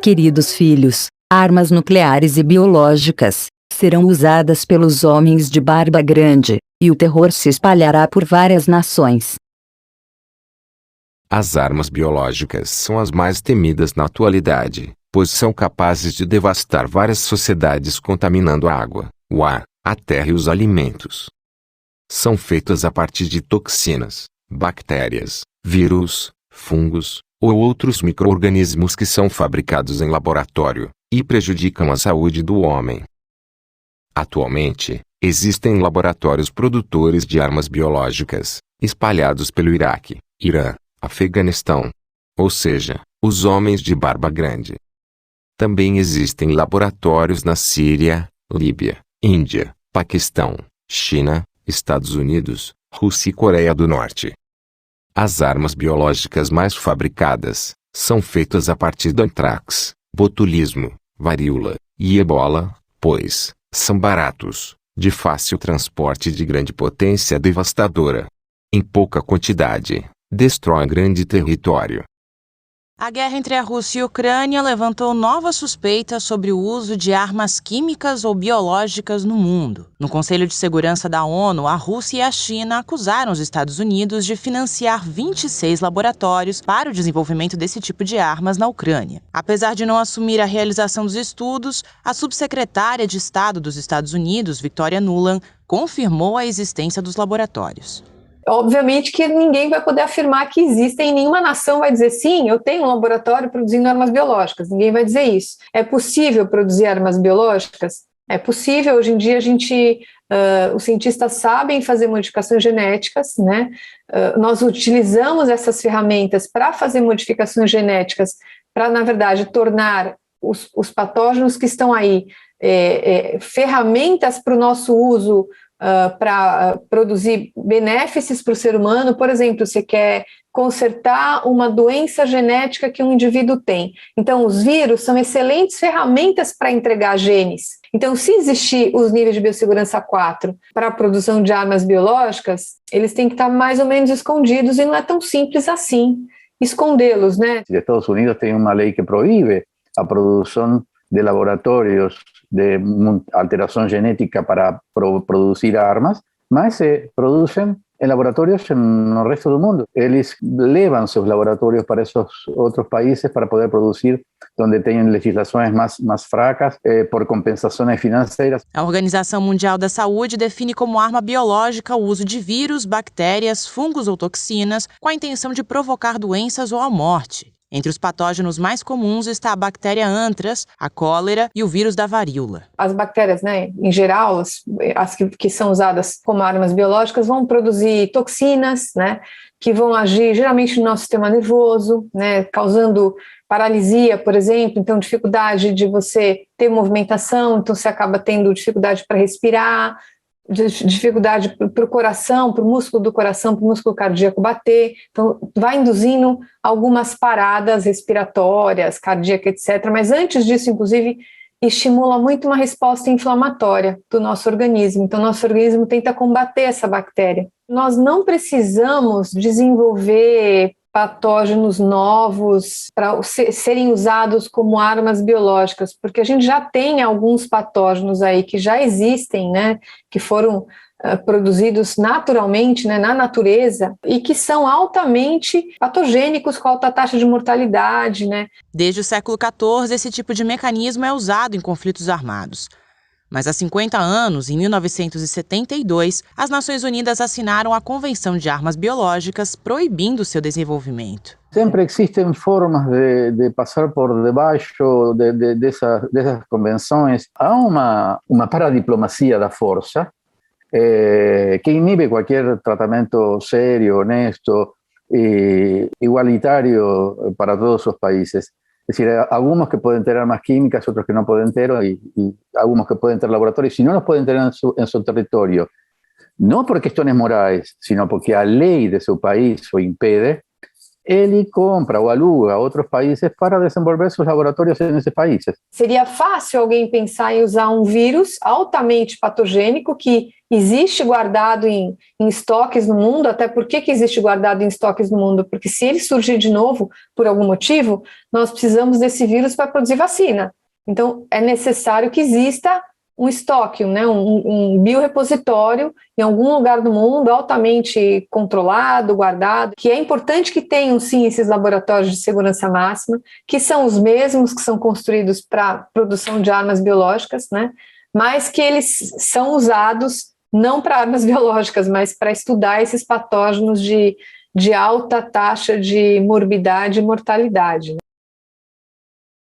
queridos filhos, armas nucleares e biológicas serão usadas pelos homens de barba grande, e o terror se espalhará por várias nações. As armas biológicas são as mais temidas na atualidade, pois são capazes de devastar várias sociedades contaminando a água, o ar, a terra e os alimentos. São feitas a partir de toxinas, bactérias, vírus, fungos, ou outros micro-organismos que são fabricados em laboratório, e prejudicam a saúde do homem. Atualmente, existem laboratórios produtores de armas biológicas, espalhados pelo Iraque, Irã, Afeganistão. Ou seja, os homens de barba grande. Também existem laboratórios na Síria, Líbia, Índia, Paquistão, China, Estados Unidos, Rússia e Coreia do Norte. As armas biológicas mais fabricadas são feitas a partir do antrax, botulismo, varíola e ebola, pois são baratos, de fácil transporte e de grande potência devastadora. Em pouca quantidade, destrói grande território. A guerra entre a Rússia e a Ucrânia levantou novas suspeitas sobre o uso de armas químicas ou biológicas no mundo. No Conselho de Segurança da ONU, a Rússia e a China acusaram os Estados Unidos de financiar 26 laboratórios para o desenvolvimento desse tipo de armas na Ucrânia. Apesar de não assumir a realização dos estudos, a subsecretária de Estado dos Estados Unidos, Victoria Nuland, confirmou a existência dos laboratórios. Obviamente que ninguém vai poder afirmar que existem, nenhuma nação vai dizer sim, eu tenho um laboratório produzindo armas biológicas, ninguém vai dizer isso. É possível produzir armas biológicas? É possível, hoje em dia os cientistas sabem fazer modificações genéticas, né? Nós utilizamos essas ferramentas para fazer modificações genéticas, para, na verdade, tornar os patógenos que estão aí ferramentas para o nosso uso, para produzir benefícios para o ser humano. Por exemplo, você quer consertar uma doença genética que um indivíduo tem. Então, os vírus são excelentes ferramentas para entregar genes. Então, se existir os níveis de biossegurança 4 para a produção de armas biológicas, eles têm que estar mais ou menos escondidos e não é tão simples assim escondê-los, né? Os Estados Unidos têm uma lei que proíbe a produção de laboratórios de alteração genética para produzir armas, mas se produzem em laboratórios no resto do mundo. Eles levam seus laboratórios para esses outros países para poder produzir onde têm legislações mais fracas por compensações financeiras. A Organização Mundial da Saúde define como arma biológica o uso de vírus, bactérias, fungos ou toxinas com a intenção de provocar doenças ou a morte. Entre os patógenos mais comuns está a bactéria anthrax, a cólera e o vírus da varíola. As bactérias, né, em geral, as que são usadas como armas biológicas, vão produzir toxinas, né, que vão agir geralmente no nosso sistema nervoso, né, causando paralisia, por exemplo, então dificuldade de você ter movimentação, então você acaba tendo dificuldade para respirar, dificuldade para o coração, para o músculo do coração, para o músculo cardíaco bater, então vai induzindo algumas paradas respiratórias, cardíacas, etc. Mas antes disso, inclusive, estimula muito uma resposta inflamatória do nosso organismo. Então, nosso organismo tenta combater essa bactéria. Nós não precisamos desenvolver patógenos novos para serem usados como armas biológicas, porque a gente já tem alguns patógenos aí que já existem, né, que foram produzidos naturalmente, né, na natureza, e que são altamente patogênicos, com alta taxa de mortalidade, né. Desde o século XIV, esse tipo de mecanismo é usado em conflitos armados. Mas há 50 anos, em 1972, as Nações Unidas assinaram a Convenção de Armas Biológicas, proibindo seu desenvolvimento. Sempre existem formas de passar por debaixo dessas convenções. Há uma paradiplomacia da força que inibe qualquer tratamento sério, honesto e igualitário para todos os países. Es decir, algunos que pueden tener armas químicas, otros que no pueden tener, y algunos que pueden tener laboratorios, si no los pueden tener en su territorio, no por cuestiones morales, sino porque la ley de su país lo impide, ele compra ou aluga a outros países para desenvolver seus laboratórios nesses países. Seria fácil alguém pensar em usar um vírus altamente patogênico que existe guardado em estoques no mundo. Até por que existe guardado em estoques no mundo? Porque se ele surgir de novo, por algum motivo, nós precisamos desse vírus para produzir vacina. Então, é necessário que exista um estoque, né, um biorepositório em algum lugar do mundo, altamente controlado, guardado, que é importante que tenham, sim, esses laboratórios de segurança máxima, que são os mesmos que são construídos para produção de armas biológicas, né, mas que eles são usados não para armas biológicas, mas para estudar esses patógenos de alta taxa de morbidade e mortalidade, né?